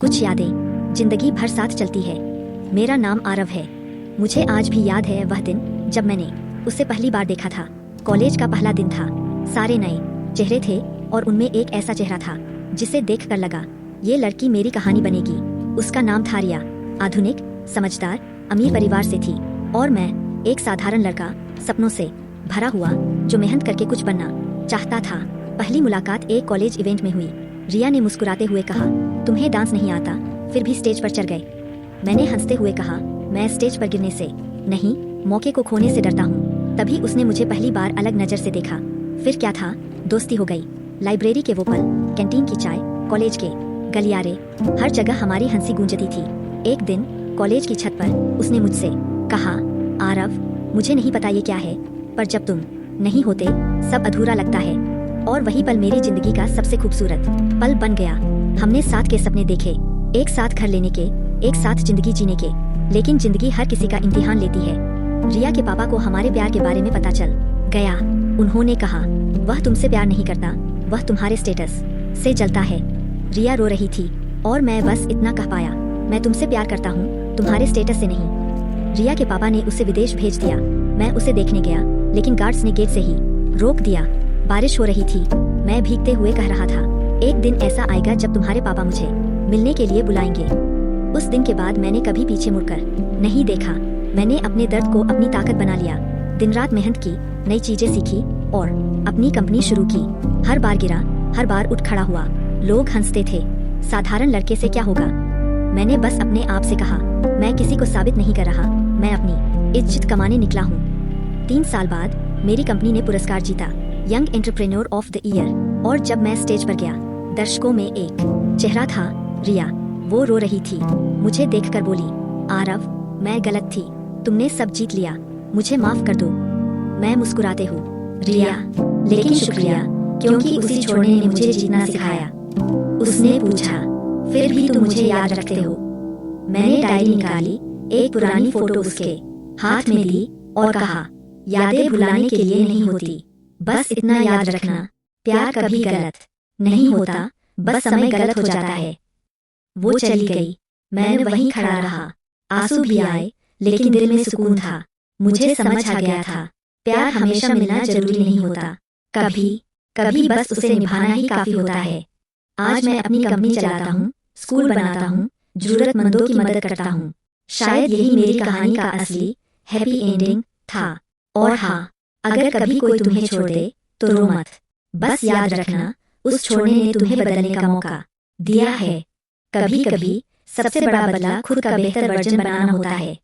कुछ यादें जिंदगी भर साथ चलती है। मेरा नाम आरव है। मुझे आज भी याद है वह दिन जब मैंने उसे पहली बार देखा था। कॉलेज का पहला दिन था। सारे नए चेहरे थे और उनमें एक ऐसा चेहरा था जिसे देखकर लगा ये लड़की मेरी कहानी बनेगी। उसका नाम था रिया। आधुनिक, समझदार, अमीर परिवार से थी और मैं एक साधारण लड़का, सपनों से भरा हुआ जो मेहनत करके कुछ बनना चाहता था। पहली मुलाकात एक कॉलेज इवेंट में हुई। रिया ने मुस्कुराते हुए कहा, तुम्हें डांस नहीं आता फिर भी स्टेज पर चढ़ गए। मैंने हंसते हुए कहा, मैं स्टेज पर गिरने से नहीं, मौके को खोने से डरता हूँ। तभी उसने मुझे पहली बार अलग नज़र से देखा। फिर क्या था, दोस्ती हो गई। लाइब्रेरी के वो पल, कैंटीन की चाय, कॉलेज के गलियारे, हर जगह हमारी हंसी गूंजती थी। एक दिन कॉलेज की छत पर उसने मुझसे कहा, आरव, मुझे नहीं पता ये क्या है, पर जब तुम नहीं होते सब अधूरा लगता है। और वही पल मेरी जिंदगी का सबसे खूबसूरत पल बन गया। हमने साथ के सपने देखे, एक साथ घर लेने के, एक साथ जिंदगी जीने के। लेकिन जिंदगी हर किसी का इम्तिहान लेती है। रिया के पापा को हमारे प्यार के बारे में पता चल गया। उन्होंने कहा, वह तुमसे प्यार नहीं करता, वह तुम्हारे स्टेटस से जलता है। रिया रो रही थी और मैं बस इतना कह पाया, मैं तुमसे प्यार करता हूँ, तुम्हारे स्टेटस से नहीं। रिया के पापा ने उसे विदेश भेज दिया। मैं उसे देखने गया, लेकिन गार्ड्स ने गेट से ही रोक दिया। बारिश हो रही थी। मैं भीगते हुए कह रहा था, एक दिन ऐसा आएगा जब तुम्हारे पापा मुझे मिलने के लिए बुलाएंगे। उस दिन के बाद मैंने कभी पीछे मुड़कर नहीं देखा। मैंने अपने दर्द को अपनी ताकत बना लिया। दिन रात मेहनत की, नई चीजें सीखी और अपनी कंपनी शुरू की। हर बार गिरा, हर बार उठ खड़ा हुआ। लोग हंसते थे, साधारण लड़के से क्या होगा। मैंने बस अपने आप से कहा, मैं किसी को साबित नहीं कर रहा, मैं अपनी इज्जत कमाने निकला हूँ। 3 साल बाद मेरी कंपनी ने पुरस्कार जीता, young entrepreneur of the year. और जब मैं स्टेज पर गया, दर्शकों में एक चेहरा था, रिया। वो रो रही थी। मुझे देखकर बोली, आरव, मैं गलत थी, तुमने सब जीत लिया, मुझे माफ कर दो। मैं मुस्कुराते हूँ, रिया, लेकिन शुक्रिया, क्योंकि उसी छोड़ने ने मुझे जीतना सिखाया। उसने पूछा, फिर भी तुम मुझे याद रखते हो? मैंने डायरी निकाली, एक पुरानी फोटो उसके हाथ में दी और कहा, यादें भुलाने के लिए नहीं होती, बस इतना याद रखना, प्यार कभी गलत नहीं होता, बस समय गलत हो जाता है। वो चली गई। मैं वहीं खड़ा रहा। आंसू भी आए, लेकिन दिल में सुकून था। मुझे समझ आ गया था, प्यार हमेशा मिलना जरूरी नहीं होता, कभी कभी बस उसे निभाना ही काफी होता है। आज मैं अपनी कंपनी चलाता हूँ, स्कूल बनाता हूँ, जरूरतमंदों की मदद करता हूँ। शायद यही मेरी कहानी का असली हैप्पी एंडिंग था। और हाँ, अगर कभी कोई तुम्हें छोड़ दे तो रो मत, बस याद रखना, उस छोड़ने ने तुम्हें बदलने का मौका दिया है। कभी कभी सबसे बड़ा बदला खुद का बेहतर वर्जन बनाना होता है।